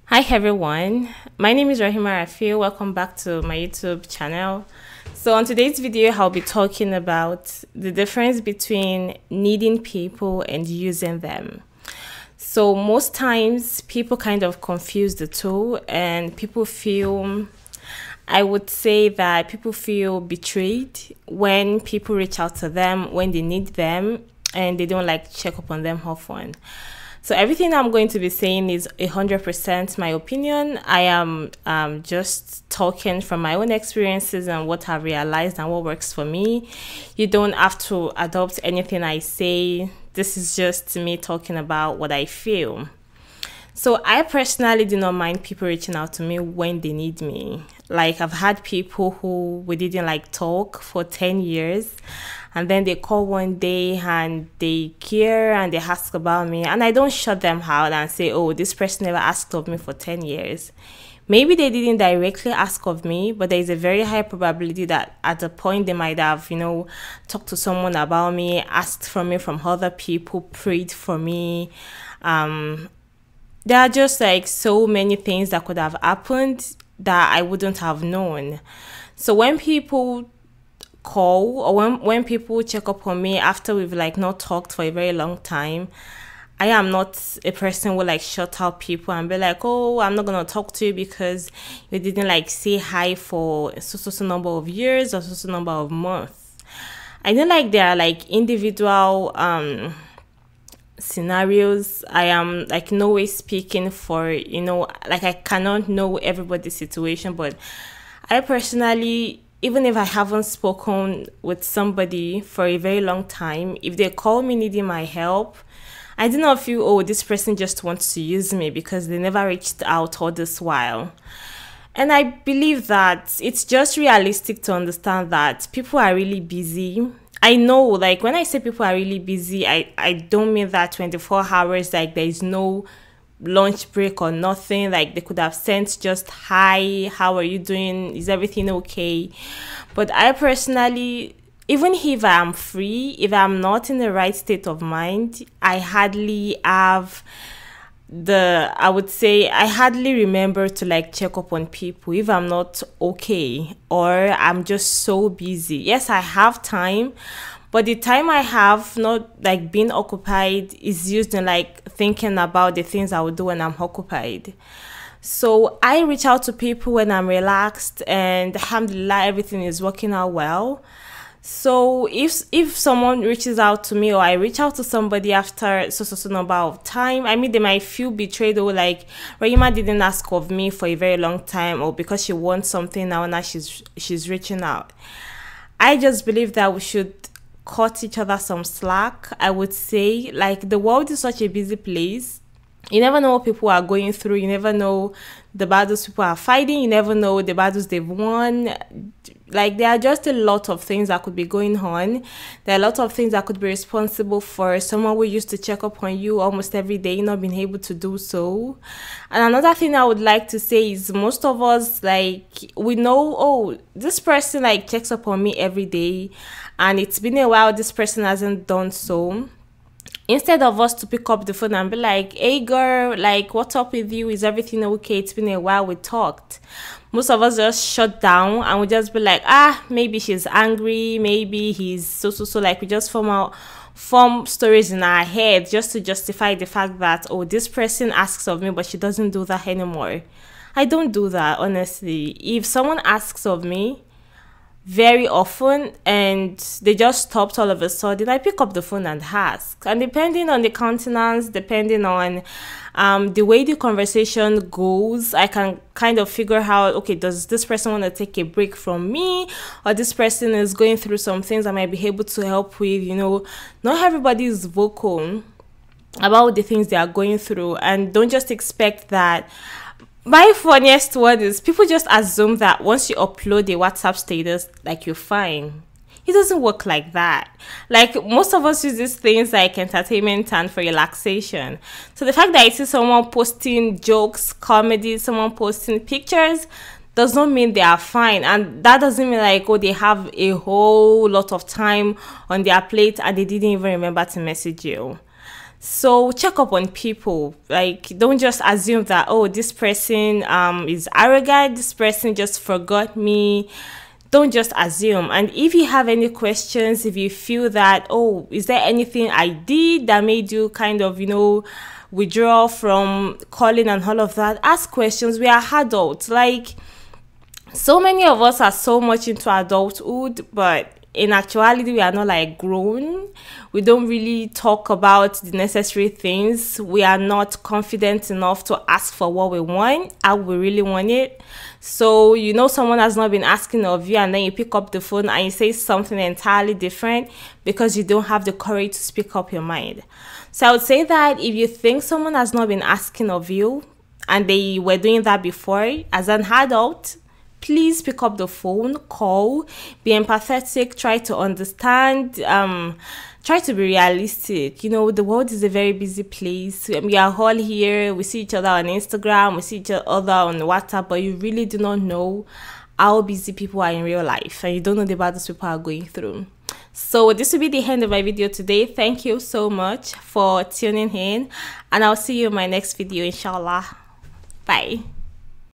Hi everyone, my name is Raheemat Rafiu. Welcome back to my YouTube channel. So on today's video, I'll be talking about the difference between needing people and using them. So most times people kind of confuse the two, and I would say that people feel betrayed when people reach out to them when they need them and they don't like check up on them often. So everything I'm going to be saying is 100% my opinion. I am just talking from my own experiences and what I've realized and what works for me. You don't have to adopt anything I say. This is just me talking about what I feel. So I personally do not mind people reaching out to me when they need me. Like, I've had people who we didn't like talk for 10 years, and then they call one day and they care and they ask about me, and I don't shut them out and say, oh, this person never asked of me for 10 years. Maybe they didn't directly ask of me, but there is a very high probability that at a point they might have, talked to someone about me, asked for me from other people, prayed for me. There are just like so many things that could have happened that I wouldn't have known. So when people call or when people check up on me after we've like not talked for a very long time, I am not a person who like shut out people and be like, oh, I'm not gonna talk to you because you didn't like say hi for so number of years or so number of months. I know like there are like individual scenarios. I am like no way speaking for, like I cannot know everybody's situation, but I personally, even if I haven't spoken with somebody for a very long time, if they call me needing my help, I do not feel, oh, this person just wants to use me because they never reached out all this while. And I believe that it's just realistic to understand that people are really busy. I know, like, when I say people are really busy, I don't mean that 24 hours, like, there is no lunch break or nothing. Like, they could have sent just, hi, how are you doing? Is everything okay? But I personally, even if I'm free, if I'm not in the right state of mind, I hardly remember to like check up on people if I'm not okay or I'm just so busy. Yes, I have time, but the time I have not like being occupied is used in like thinking about the things I would do when I'm occupied. So I reach out to people when I'm relaxed, and alhamdulillah, everything is working out well. So if someone reaches out to me or I reach out to somebody after so number of time, I mean, they might feel betrayed, or like, Raheemat didn't ask of me for a very long time, or because she wants something now she's reaching out. I just believe that we should cut each other some slack. I would say, like, the world is such a busy place. You never know what people are going through. You never know the battles people are fighting. You never know the battles they've won. Like, there are just a lot of things that could be going on. There are a lot of things that could be responsible for someone who used to check up on you almost every day not being able to do so. And another thing I would like to say is, most of us, like, we know, oh, this person like checks up on me every day, and it's been a while this person hasn't done so. Instead of us to pick up the phone and be like, hey girl, like, what's up with you? Is everything okay? It's been a while we talked. Most of us just shut down and we just be like, maybe she's angry, maybe he's so. Like, we just form stories in our head just to justify the fact that, oh, this person asks of me, but she doesn't do that anymore. I don't do that, honestly. If someone asks of me very often and they just stopped all of a sudden, I pick up the phone and ask. And depending on the countenance, depending on the way the conversation goes, I can kind of figure out, okay, does this person want to take a break from me, or this person is going through some things I might be able to help with. Not everybody is vocal about the things they are going through, and don't just expect that. My funniest one is people just assume that once you upload a WhatsApp status, like, you're fine. It doesn't work like that. Like, most of us use these things like entertainment and for relaxation. So the fact that I see someone posting jokes, comedy, someone posting pictures, does not mean they are fine. And that doesn't mean like, oh, they have a whole lot of time on their plate and they didn't even remember to message you. So check up on people. Like, don't just assume that, oh, this person is arrogant, this person just forgot me. Don't just assume. And if you have any questions, if you feel that, oh, is there anything I did that made you kind of, withdraw from calling and all of that, ask questions. We are adults. Like, so many of us are so much into adulthood, but in actuality, we are not like grown. We don't really talk about the necessary things. We are not confident enough to ask for what we want, how we really want it. So, someone has not been asking of you, and then you pick up the phone and you say something entirely different because you don't have the courage to speak up your mind. So I would say that if you think someone has not been asking of you and they were doing that before, as an adult, please pick up the phone, call, be empathetic, try to understand, try to be realistic. The world is a very busy place. We are all here. We see each other on Instagram, we see each other on WhatsApp, but you really do not know how busy people are in real life, and you don't know the battles people are going through. So this will be the end of my video today. Thank you so much for tuning in, and I'll see you in my next video, inshallah. Bye.